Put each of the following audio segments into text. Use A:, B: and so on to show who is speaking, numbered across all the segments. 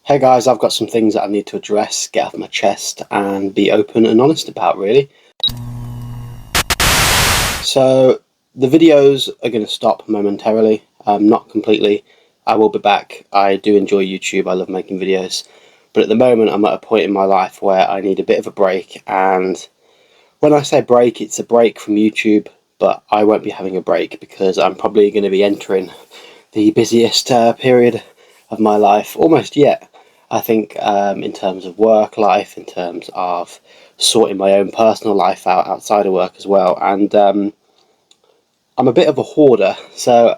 A: Hey guys, I've got some things that I need to address, get off my chest, and be open and honest about, really. So, the videos are going to stop momentarily, not completely. I will be back. I do enjoy YouTube, I love making videos. But at the moment, I'm at a point in my life where I need a bit of a break, and when I say break, it's a break from YouTube, but I won't be having a break because I'm probably going to be entering the busiest period of my life almost yet. I think in terms of work life, in terms of sorting my own personal life out outside of work as well. And I'm a bit of a hoarder, so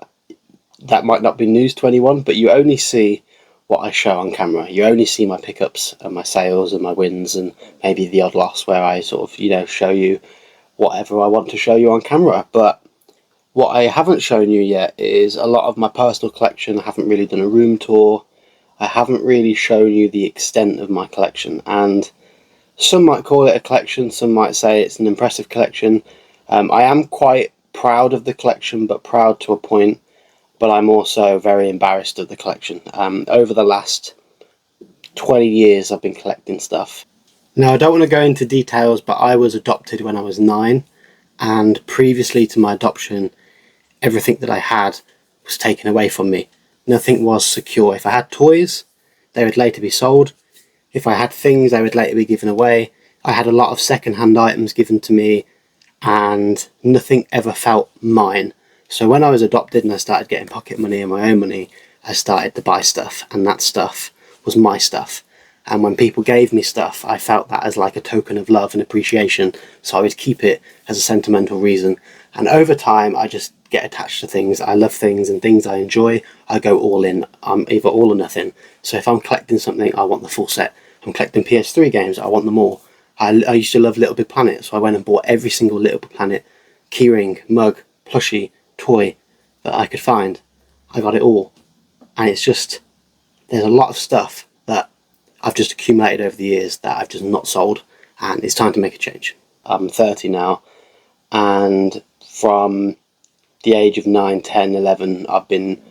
A: that might not be news to anyone, but you only see what I show on camera. You only see my pickups and my sales and my wins and maybe the odd loss where I sort of, show you whatever I want to show you on camera. But what I haven't shown you yet is a lot of my personal collection. I haven't really done a room tour. I haven't really shown you the extent of my collection, and some might call it a collection, some might say it's an impressive collection. I am quite proud of the collection, but proud to a point, but I'm also very embarrassed of the collection. Over the last 20 years I've been collecting stuff. Now, I don't want to go into details, but I was adopted when I was 9, and previously to my adoption, everything that I had was taken away from me. Nothing was secure. If I had toys, they would later be sold. If I had things, they would later be given away. I had a lot of second-hand items given to me, and nothing ever felt mine. So when I was adopted and I started getting pocket money and my own money, I started to buy stuff, and that stuff was my stuff. And when people gave me stuff, I felt that as like a token of love and appreciation, so I would keep it as a sentimental reason. And over time, I just get attached to things. I love things, and things I enjoy, I go all in. I'm either all or nothing. So if I'm collecting something, I want the full set. I'm collecting PS3 games, I want them all. I used to love Little Big Planet, so I went and bought every single Little Big Planet keyring, mug, plushie, toy that I could find. I got it all. And it's just, there's a lot of stuff that I've just accumulated over the years that I've just not sold, and it's time to make a change. I'm 30 now, and from the age of 9, 10, 11, I've been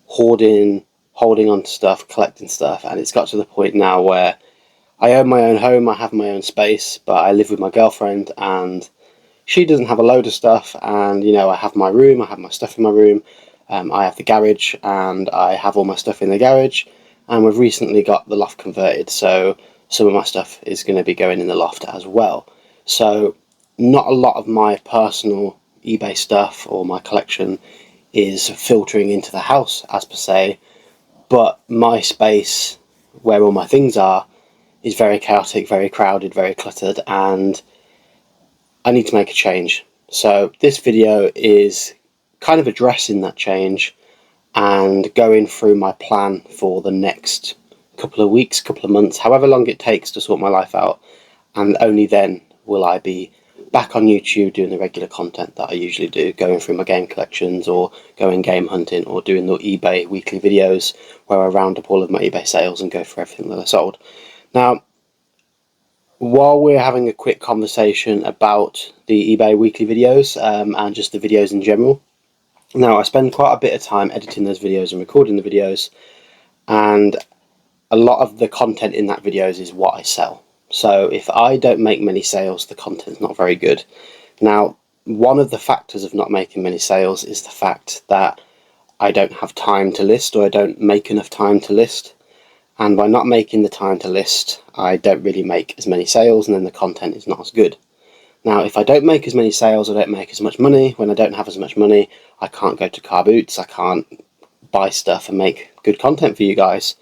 A: hoarding, holding on to stuff, collecting stuff, and it's got to the point now where I own my own home, I have my own space, but I live with my girlfriend, and she doesn't have a load of stuff. And I have my room, I have my stuff in my room, I have the garage, and I have all my stuff in the garage, and we've recently got the loft converted, so some of my stuff is going to be going in the loft as well. So not a lot of my personal eBay stuff or my collection is filtering into the house as per se, but my space where all my things are is very chaotic, very crowded, very cluttered, and I need to make a change. So this video is kind of addressing that change and going through my plan for the next couple of weeks, couple of months, however long it takes to sort my life out, and only then will I be back on YouTube doing the regular content that I usually do, going through my game collections or going game hunting or doing the eBay weekly videos where I round up all of my eBay sales and go through everything that I sold. Now, while we're having a quick conversation about the eBay weekly videos and just the videos in general, now I spend quite a bit of time editing those videos and recording the videos, and a lot of the content in that videos is what I sell. So if I don't make many sales, the content's not very good. Now, one of the factors of not making many sales is the fact that I don't have time to list, or I don't make enough time to list. And by not making the time to list, I don't really make as many sales, and then the content is not as good. Now, if I don't make as many sales, I don't make as much money. When I don't have as much money, I can't go to car boots, I can't buy stuff and make good content for you guys.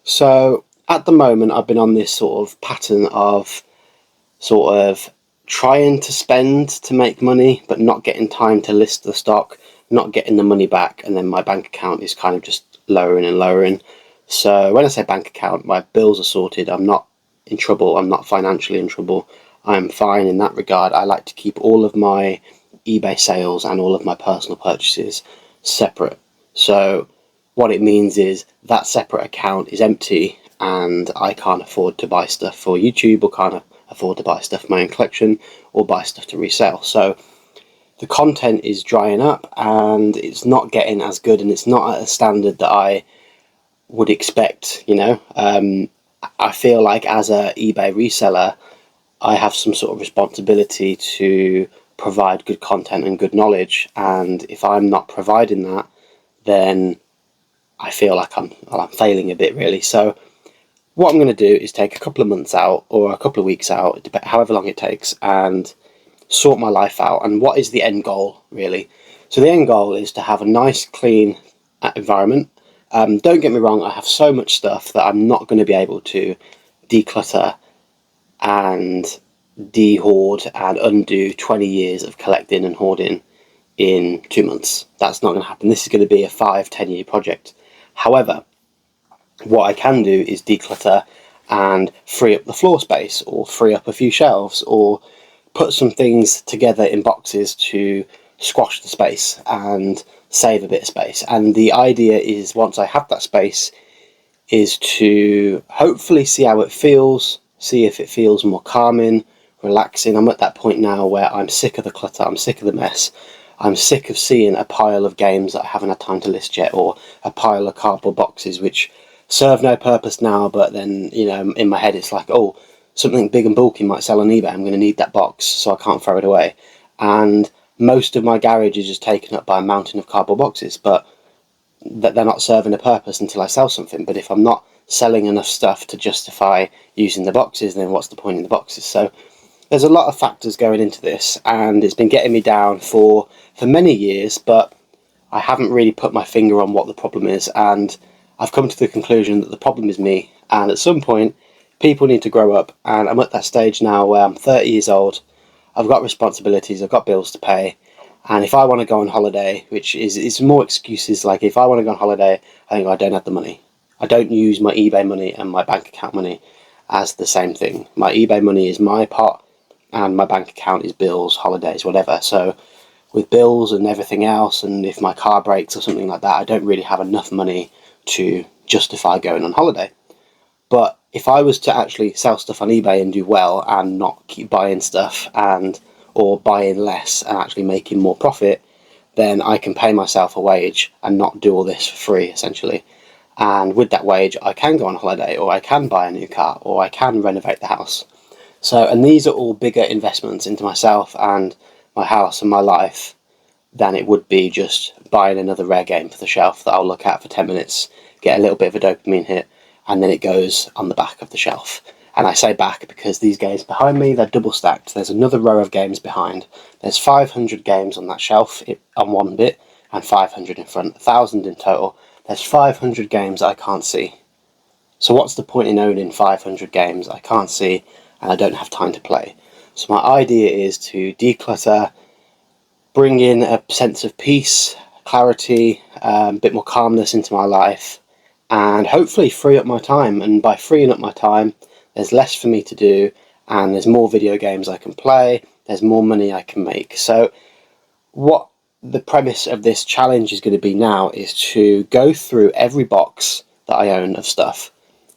A: So at the moment, I've been on this sort of pattern of sort of trying to spend to make money, but not getting time to list the stock, not getting the money back, and then my bank account is kind of just lowering and lowering. So when I say bank account, my bills are sorted, I'm not in trouble, I'm not financially in trouble, I'm fine in that regard. I like to keep all of my eBay sales and all of my personal purchases separate. So what it means is that separate account is empty, and I can't afford to buy stuff for YouTube, or can't afford to buy stuff for my own collection, or buy stuff to resell. So the content is drying up, and it's not getting as good, and it's not at a standard that I would expect, you know. I feel like as a eBay reseller, I have some sort of responsibility to provide good content and good knowledge, and if I'm not providing that, then I feel like I'm failing a bit, really. So what I'm going to do is take a couple of months out or a couple of weeks out, however long it takes, and sort my life out. And what is the end goal, really? So the end goal is to have a nice, clean environment. Don't get me wrong, I have so much stuff that I'm not going to be able to declutter and de-hoard and undo 20 years of collecting and hoarding in 2 months. That's not going to happen. This is going to be a 5-10 year project. However, what I can do is declutter and free up the floor space, or free up a few shelves, or put some things together in boxes to squash the space and save a bit of space. And the idea is, once I have that space, is to hopefully see how it feels, see if it feels more calming, relaxing. I'm at that point now where I'm sick of the clutter, I'm sick of the mess, I'm sick of seeing a pile of games that I haven't had time to list yet, or a pile of cardboard boxes which serve no purpose now, but then, you know, in my head it's like, oh, something big and bulky might sell on eBay, I'm going to need that box, so I can't throw it away. And most of my garage is just taken up by a mountain of cardboard boxes, but that they're not serving a purpose until I sell something. But if I'm not selling enough stuff to justify using the boxes, then what's the point in the boxes? So there's a lot of factors going into this, and it's been getting me down for many years, but I haven't really put my finger on what the problem is, and I've come to the conclusion that the problem is me. And at some point, people need to grow up, and I'm at that stage now where I'm 30 years old, I've got responsibilities, I've got bills to pay, and if I want to go on holiday, which is more excuses, like if I want to go on holiday, I think I don't have the money. I don't use my eBay money and my bank account money as the same thing. My eBay money is my pot, and my bank account is bills, holidays, whatever. So with bills and everything else, and if my car breaks or something like that, I don't really have enough money to justify going on holiday. But if I was to actually sell stuff on eBay and do well, and not keep buying stuff, and or buying less and actually making more profit, then I can pay myself a wage and not do all this for free, essentially. And with that wage, I can go on holiday, or I can buy a new car, or I can renovate the house. So, and these are all bigger investments into myself and my house and my life than it would be just buying another rare game for the shelf that I'll look at for 10 minutes, get a little bit of a dopamine hit, and then it goes on the back of the shelf. And I say back because these games behind me, they're double stacked. There's another row of games behind. There's 500 games on that shelf on one bit, and 500 in front, 1,000 in total. There's 500 games I can't see. So what's the point in owning 500 games I can't see and I don't have time to play? So my idea is to declutter, bring in a sense of peace, clarity, a bit more calmness into my life, and hopefully free up my time. And by freeing up my time, there's less for me to do, and there's more video games I can play, there's more money I can make. So what the premise of this challenge is going to be now is to go through every box that I own of stuff,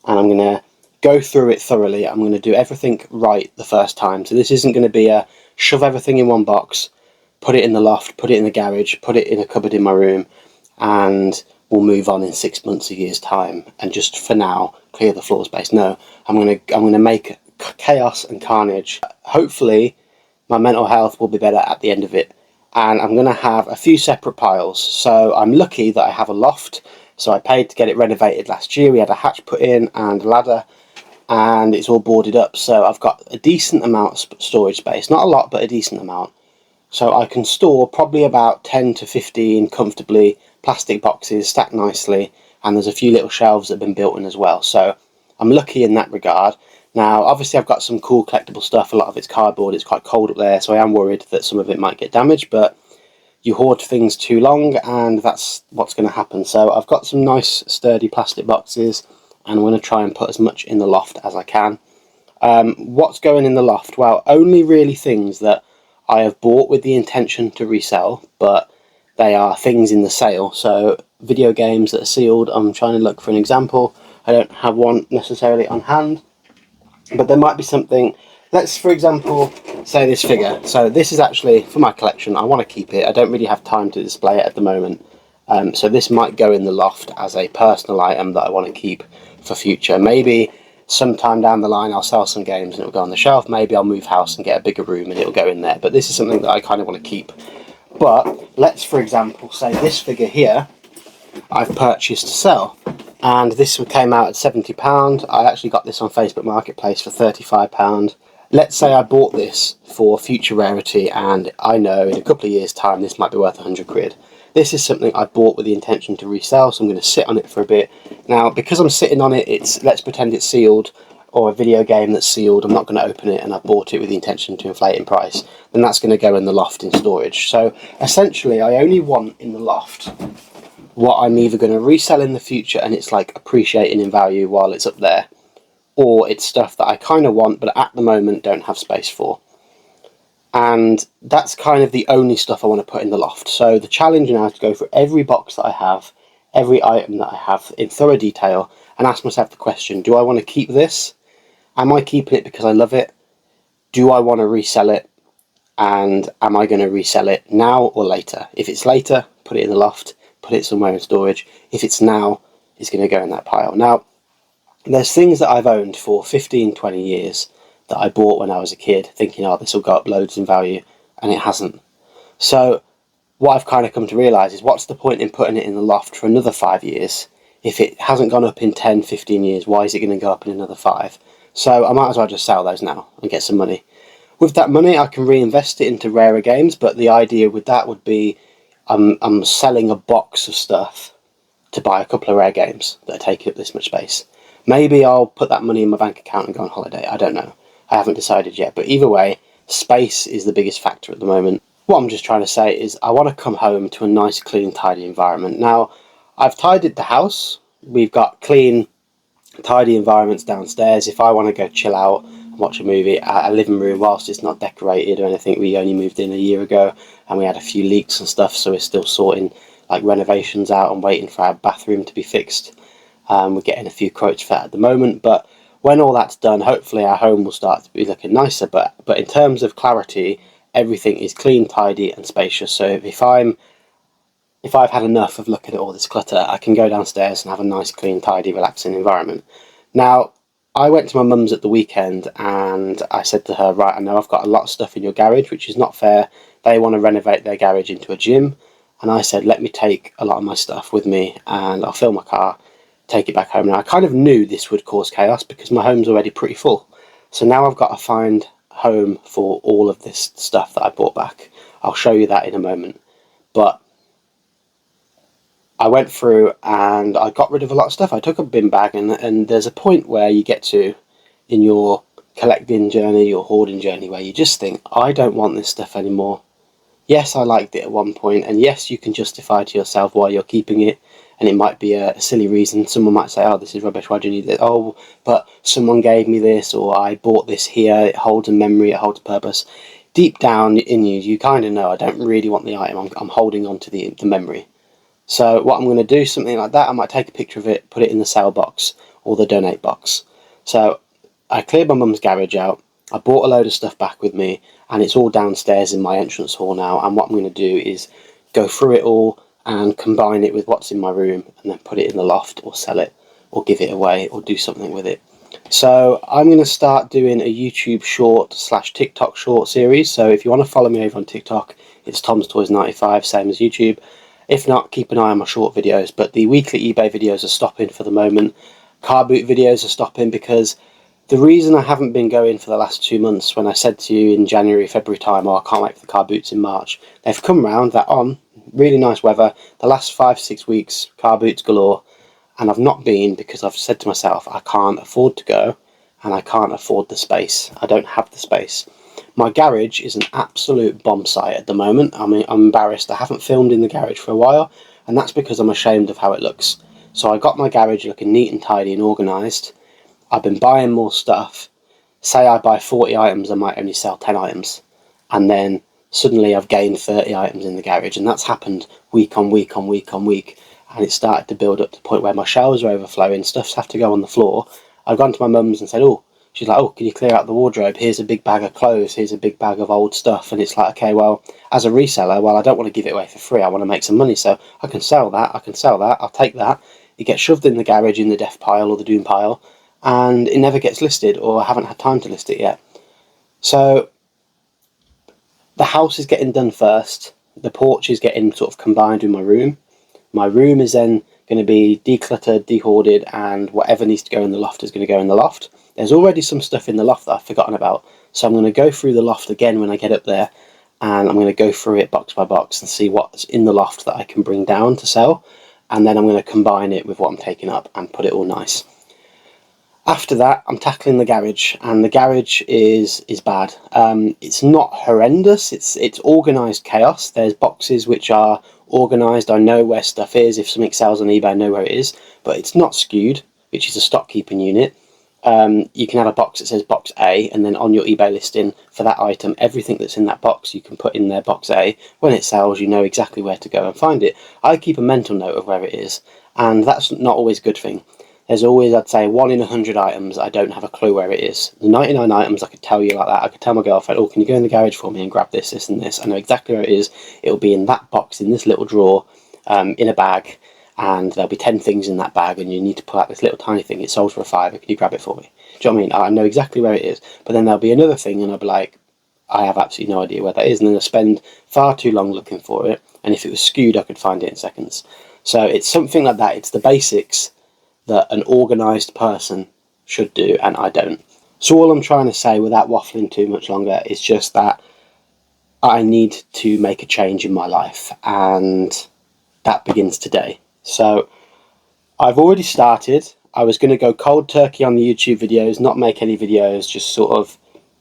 A: and I'm going to go through it thoroughly. I'm going to do everything right the first time. So this isn't going to be a shove everything in one box, put it in the loft, put it in the garage, put it in a cupboard in my room, and we'll move on in 6 months, a year's time, and just for now clear the floor space. No, I'm gonna make chaos and carnage. Hopefully my mental health will be better at the end of it, and I'm gonna have a few separate piles. So I'm lucky that I have a loft, so I paid to get it renovated last year. We had a hatch put in and a ladder, and it's all boarded up, so I've got a decent amount of storage space. Not a lot, but a decent amount. So I can store probably about 10 to 15 comfortably, plastic boxes stacked nicely, and there's a few little shelves that have been built in as well. So I'm lucky in that regard. Now obviously I've got some cool collectible stuff, a lot of it's cardboard, it's quite cold up there, so I am worried that some of it might get damaged, but you hoard things too long and that's what's going to happen. So I've got some nice sturdy plastic boxes, and I'm going to try and put as much in the loft as I can. What's going in the loft? Well, only really things that I have bought with the intention to resell, but they are things in the sale. So video games that are sealed, I'm trying to look for an example. I don't have one necessarily on hand, but there might be something. Let's, for example, say this figure. So this is actually for my collection. I want to keep it. I don't really have time to display it at the moment. So this might go in the loft as a personal item that I want to keep for future. Maybe sometime down the line I'll sell some games and it'll go on the shelf. Maybe I'll move house and get a bigger room and it'll go in there. But this is something that I kind of want to keep. But let's, for example, say this figure here I've purchased to sell. And this came out at £70. I actually got this on Facebook Marketplace for £35. Let's say I bought this for future rarity, and I know in a couple of years' time this might be worth 100 quid. This is something I bought with the intention to resell, so I'm going to sit on it for a bit. Now, because I'm sitting on it, let's pretend it's sealed, or a video game that's sealed. I'm not going to open it, and I bought it with the intention to inflate in price. Then that's going to go in the loft in storage. So essentially, I only want in the loft what I'm either going to resell in the future and it's like appreciating in value while it's up there, or it's stuff that I kind of want but at the moment don't have space for. And that's kind of the only stuff I want to put in the loft. So the challenge now is to go through every box that I have, every item that I have in thorough detail, and ask myself the question, do I want to keep this? Am I keeping it because I love it? Do I want to resell it? And am I going to resell it now or later? If it's later, put it in the loft, put it somewhere in storage. If it's now, it's going to go in that pile. Now, there's things that I've owned for 15, 20 years that I bought when I was a kid, thinking, oh, this will go up loads in value, and it hasn't. So what I've kind of come to realise is, what's the point in putting it in the loft for another 5 years? If it hasn't gone up in 10, 15 years, why is it going to go up in another 5? So I might as well just sell those now and get some money. With that money, I can reinvest it into rarer games, but the idea with that would be I'm selling a box of stuff to buy a couple of rare games that are taking up this much space. Maybe I'll put that money in my bank account and go on holiday. I don't know. I haven't decided yet. But either way, space is the biggest factor at the moment. What I'm just trying to say is I want to come home to a nice, clean, tidy environment. Now, I've tidied the house. We've got clean, tidy environments downstairs. If I want to go chill out and watch a movie, a living room, whilst it's not decorated or anything, we only moved in a year ago and we had a few leaks and stuff, so we're still sorting like renovations out and waiting for our bathroom to be fixed. We're getting a few quotes for that at the moment, but when all that's done, hopefully our home will start to be looking nicer. But in terms of clarity, everything is clean, tidy and spacious. So if I've had enough of looking at all this clutter, I can go downstairs and have a nice, clean, tidy, relaxing environment. Now, I went to my mum's at the weekend and I said to her, right, I know I've got a lot of stuff in your garage, which is not fair. They want to renovate their garage into a gym. And I said, let me take a lot of my stuff with me and I'll fill my car, take it back home. Now, I kind of knew this would cause chaos because my home's already pretty full. So now I've got to find a home for all of this stuff that I brought back. I'll show you that in a moment. But I went through and I got rid of a lot of stuff. I took a bin bag and there's a point where you get to in your collecting journey, your hoarding journey, where you just think, I don't want this stuff anymore. Yes, I liked it at one point, and yes, you can justify to yourself why you're keeping it, and it might be a silly reason. Someone might say, oh, this is rubbish, why do you need it? Oh, but someone gave me this, or I bought this here, it holds a memory, it holds a purpose. Deep down in you, you kind of know, I don't really want the item, I'm holding on to the memory. So what I'm going to do, something like that, I might take a picture of it, put it in the sale box, or the donate box. So I cleared my mum's garage out, I brought a load of stuff back with me, and it's all downstairs in my entrance hall now, and what I'm going to do is go through it all and combine it with what's in my room and then put it in the loft or sell it or give it away or do something with it. So I'm going to start doing a YouTube short / TikTok short series. So if you want to follow me over on TikTok, it's Tom's Toys 95, same as YouTube. If not, keep an eye on my short videos, but the weekly eBay videos are stopping for the moment. Car boot videos are stopping because the reason I haven't been going for the last 2 months, when I said to you in January, February time, oh, I can't wait for the car boots in March, they've come round, they're on, really nice weather, the last 5-6 weeks, car boots galore, and I've not been because I've said to myself, I can't afford to go, and I can't afford the space. I don't have the space. My garage is an absolute bomb site at the moment. I mean, I'm embarrassed. I haven't filmed in the garage for a while, and that's because I'm ashamed of how it looks. So I got my garage looking neat and tidy and organised. I've been buying more stuff. Say I buy 40 items, I might only sell 10 items. And then suddenly I've gained 30 items in the garage, and that's happened week on week on week on week. And it started to build up to the point where my shelves are overflowing, stuff's have to go on the floor. I've gone to my mum's and said, oh, she's like, oh, can you clear out the wardrobe? Here's a big bag of clothes, here's a big bag of old stuff. And it's like, okay, well, as a reseller, well, I don't want to give it away for free, I want to make some money, so I can sell that, I'll take that. It gets shoved in the garage in the death pile or the doom pile, and it never gets listed, or I haven't had time to list it yet. So the house is getting done first, the porch is getting sort of combined with my room. My room is then going to be decluttered, dehoarded, and whatever needs to go in the loft is going to go in the loft. There's already some stuff in the loft that I've forgotten about, so I'm going to go through the loft again when I get up there, and I'm going to go through it box by box and see what's in the loft that I can bring down to sell, and then I'm going to combine it with what I'm taking up and put it all nice. After that, I'm tackling the garage, and the garage is bad. It's not horrendous. It's organised chaos. There's boxes which are organised. I know where stuff is. If something sells on eBay, I know where it is. But it's not skewed, which is a stock keeping unit. You can have a box that says box A, and then on your eBay listing for that item, everything that's in that box you can put in there box A. When it sells, you know exactly where to go and find it. I keep a mental note of where it is, and that's not always a good thing. There's always, I'd say, 1 in 100 items I don't have a clue where it is. The 99 items I could tell you like that. I could tell my girlfriend, oh, can you go in the garage for me and grab this, this and this? I know exactly where it is. It'll be in that box, in this little drawer, in a bag, and there'll be 10 things in that bag, and you need to pull out this little tiny thing. It sold for £5. Can you grab it for me? Do you know what I mean? I know exactly where it is. But then there'll be another thing, and I'll be like, I have absolutely no idea where that is, and then I'll spend far too long looking for it, and if it was skewed, I could find it in seconds. So it's something like that. It's the basics that an organised person should do, and I don't. So all I'm trying to say, without waffling too much longer, is just that I need to make a change in my life, and that begins today. So I've already started. I was going to go cold turkey on the YouTube videos, not make any videos, just sort of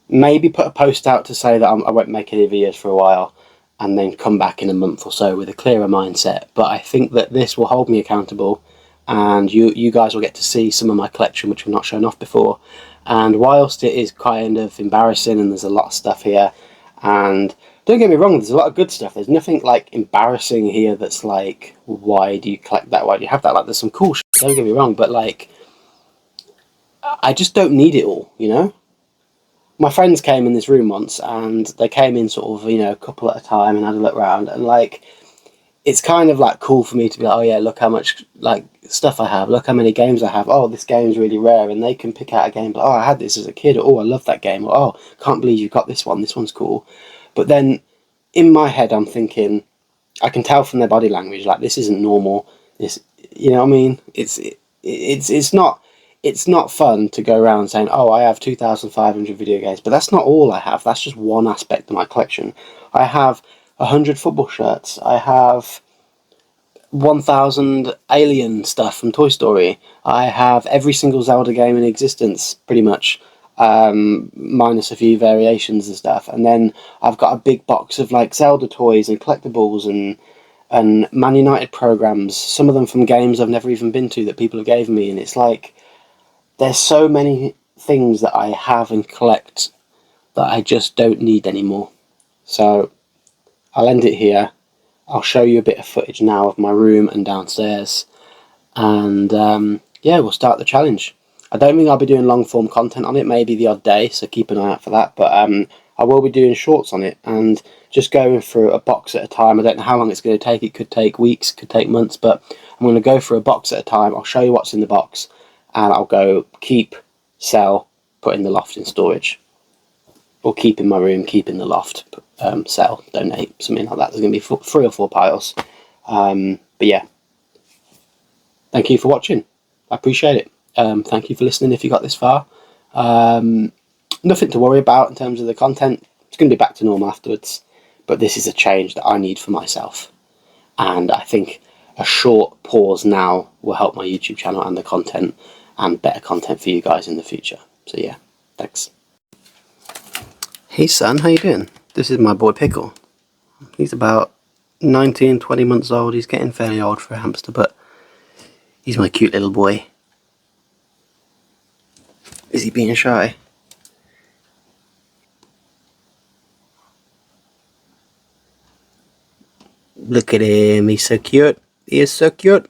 A: maybe put a post out to say that I won't make any videos for a while, and then come back in a month or so with a clearer mindset. But I think that this will hold me accountable, and you guys will get to see some of my collection which I've not shown off before. And whilst it is kind of embarrassing and there's a lot of stuff here, and don't get me wrong, there's a lot of good stuff, there's nothing like embarrassing here that's like, why do you collect that, why do you have that? Like, there's some cool shit, don't get me wrong, but like, I just don't need it all, you know? My friends came in this room once, and they came in sort of, you know, a couple at a time and had a look around, and like, it's kind of like cool for me to be like, oh yeah, look how much like stuff I have, look how many games I have, oh, this game's really rare, and they can pick out a game, but oh, I had this as a kid, or oh, I love that game, or oh, can't believe you got this one, this one's cool. But then in my head I'm thinking, I can tell from their body language, like, this isn't normal, this, you know what I mean, it's not fun to go around saying, oh, I have 2,500 video games, but that's not all I have, that's just one aspect of my collection. I have 100 football shirts, I have 1,000 Alien stuff from Toy Story, I have every single Zelda game in existence, pretty much, minus a few variations and stuff, and then I've got a big box of like Zelda toys and collectibles and Man United programs, some of them from games I've never even been to that people have given me, and it's like, there's so many things that I have and collect that I just don't need anymore. So I'll end it here. I'll show you a bit of footage now of my room and downstairs, and yeah, we'll start the challenge. I don't think I'll be doing long form content on it, maybe the odd day, so keep an eye out for that, but I will be doing shorts on it and just going through a box at a time. I don't know how long it's going to take. It could take weeks, could take months, but I'm going to go through a box at a time. I'll show you what's in the box, and I'll go keep, sell, put in the loft in storage, or keep in my room, keep in the loft, sell, donate, something like that. There's going to be 3 or 4 piles. But yeah, thank you for watching. I appreciate it. Thank you for listening if you got this far. Nothing to worry about in terms of the content. It's going to be back to normal afterwards. But this is a change that I need for myself. And I think a short pause now will help my YouTube channel and the content, and better content for you guys in the future. So yeah, thanks. Hey son, how you doing? This is my boy Pickle. He's about 19, 20 months old. He's getting fairly old for a hamster, but he's my cute little boy. Is he being shy? Look at him, he's so cute. He is so cute.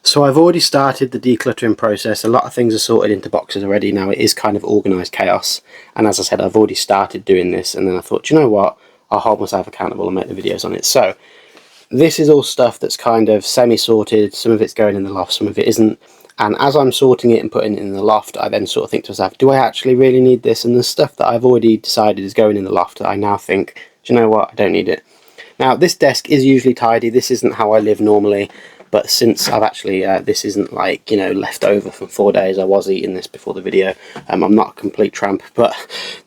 A: So I've already started the decluttering process. A lot of things are sorted into boxes already now. It is kind of organised chaos. And as I said, I've already started doing this, and then I thought, you know what? I'll hold myself accountable and make the videos on it. So this is all stuff that's kind of semi-sorted. Some of it's going in the loft, some of it isn't. And as I'm sorting it and putting it in the loft, I then sort of think to myself, do I actually really need this? And the stuff that I've already decided is going in the loft, I now think, do you know what? I don't need it. Now, this desk is usually tidy. This isn't how I live normally. But since I've actually, this isn't like, you know, left over from 4 days. I was eating this before the video. I'm not a complete tramp, but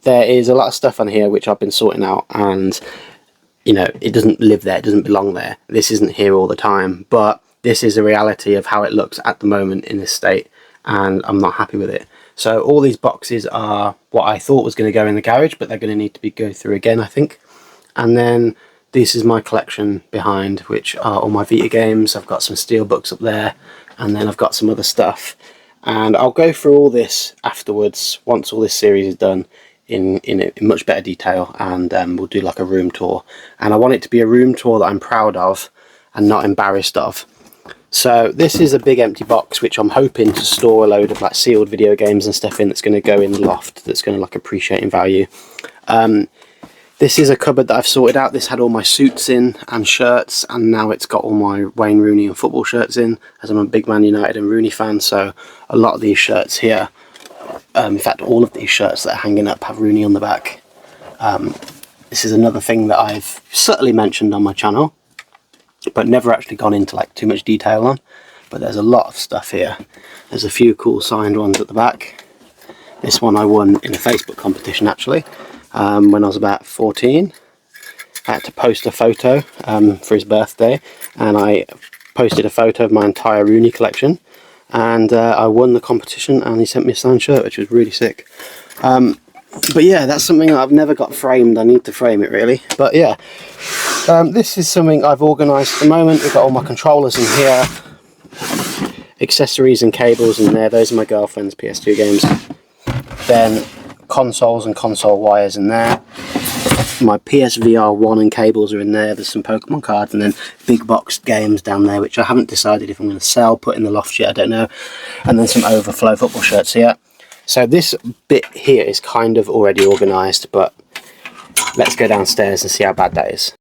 A: there is a lot of stuff on here which I've been sorting out, and, you know, it doesn't live there, it doesn't belong there. This isn't here all the time, but this is a reality of how it looks at the moment in this state, and I'm not happy with it. So all these boxes are what I thought was going to go in the garage, but they're going to need to be go through again, I think. And then this is my collection behind, which are all my Vita games. I've got some steelbooks up there, and then I've got some other stuff. And I'll go through all this afterwards, once all this series is done, in much better detail, and we'll do like a room tour. And I want it to be a room tour that I'm proud of and not embarrassed of. So this is a big empty box which I'm hoping to store a load of like sealed video games and stuff in, that's going to go in the loft, that's going to like appreciate in value. This is a cupboard that I've sorted out. This had all my suits in and shirts, and now it's got all my Wayne Rooney and football shirts in, as I'm a big Man United and Rooney fan. So a lot of these shirts here, in fact all of these shirts that are hanging up have Rooney on the back. This is another thing that I've subtly mentioned on my channel, but never actually gone into like too much detail on. But there's a lot of stuff here. There's a few cool signed ones at the back. This one I won in a Facebook competition actually. When I was about 14, I had to post a photo for his birthday, and I posted a photo of my entire Rooney collection, and I won the competition, and he sent me a signed shirt, which was really sick. But yeah, that's something that I've never got framed. I need to frame it really. But yeah, this is something I've organised at the moment. We've got all my controllers in here, accessories and cables in there. Those are my girlfriend's PS2 games. Then consoles and console wires in there. My PSVR 1 and cables are in there. There's some Pokemon cards, and then big boxed games down there, which I haven't decided if I'm going to sell, put in the loft yet, I don't know. And then some overflow football shirts here. So this bit here is kind of already organised, but let's go downstairs and see how bad that is.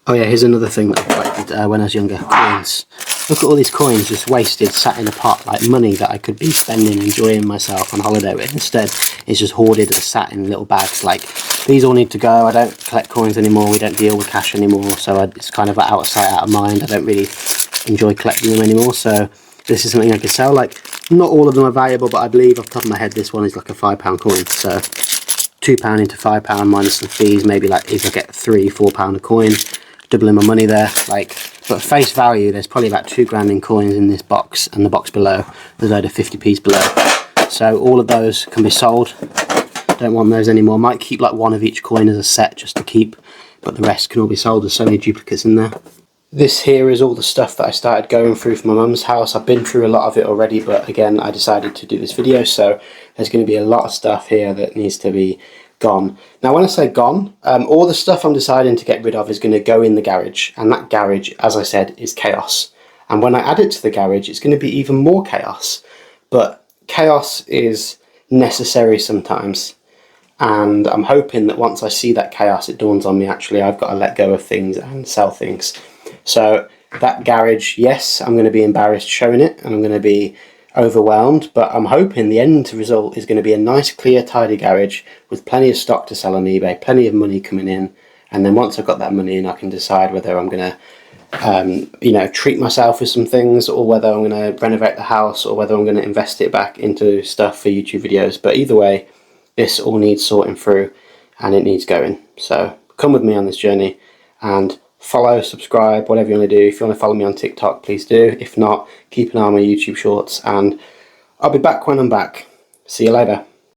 A: Oh yeah, here's another thing that I collected when I was younger, coins. Look at all these coins just wasted, sat in a pot, like money that I could be spending, enjoying myself on holiday with. Instead, it's just hoarded and sat in little bags. Like, these all need to go. I don't collect coins anymore. We don't deal with cash anymore, so it's kind of like out of sight, out of mind. I don't really enjoy collecting them anymore, so this is something I could sell. Like, not all of them are valuable, but I believe off the top of my head, this one is like a £5 coin. So £2 into £5 minus some fees, maybe like if I get £3-4 a coin, doubling my money there. Like, but face value, there's probably about £2 in coins in this box, and the box below there's a load of 50p's below. So all of those can be sold. Don't want those anymore. Might keep like one of each coin as a set just to keep, but the rest can all be sold. There's so many duplicates in there. This here is all the stuff that I started going through for my mum's house. I've been through a lot of it already, but again I decided to do this video, so there's going to be a lot of stuff here that needs to be gone. Now when I say gone, all the stuff I'm deciding to get rid of is going to go in the garage, and that garage, as I said, is chaos. And when I add it to the garage, it's going to be even more chaos. But chaos is necessary sometimes, and I'm hoping that once I see that chaos, it dawns on me, actually I've got to let go of things and sell things. So that garage, yes, I'm going to be embarrassed showing it, and I'm going to be overwhelmed, but I'm hoping the end result is going to be a nice, clear, tidy garage with plenty of stock to sell on eBay, plenty of money coming in, and then once I've got that money in, I can decide whether I'm going to you know, treat myself with some things, or whether I'm going to renovate the house, or whether I'm going to invest it back into stuff for YouTube videos. But either way, this all needs sorting through, and it needs going. So come with me on this journey, and follow, subscribe, whatever you want to do. If you want to follow me on TikTok, please do. If not, keep an eye on my YouTube shorts, and I'll be back when I'm back. See you later.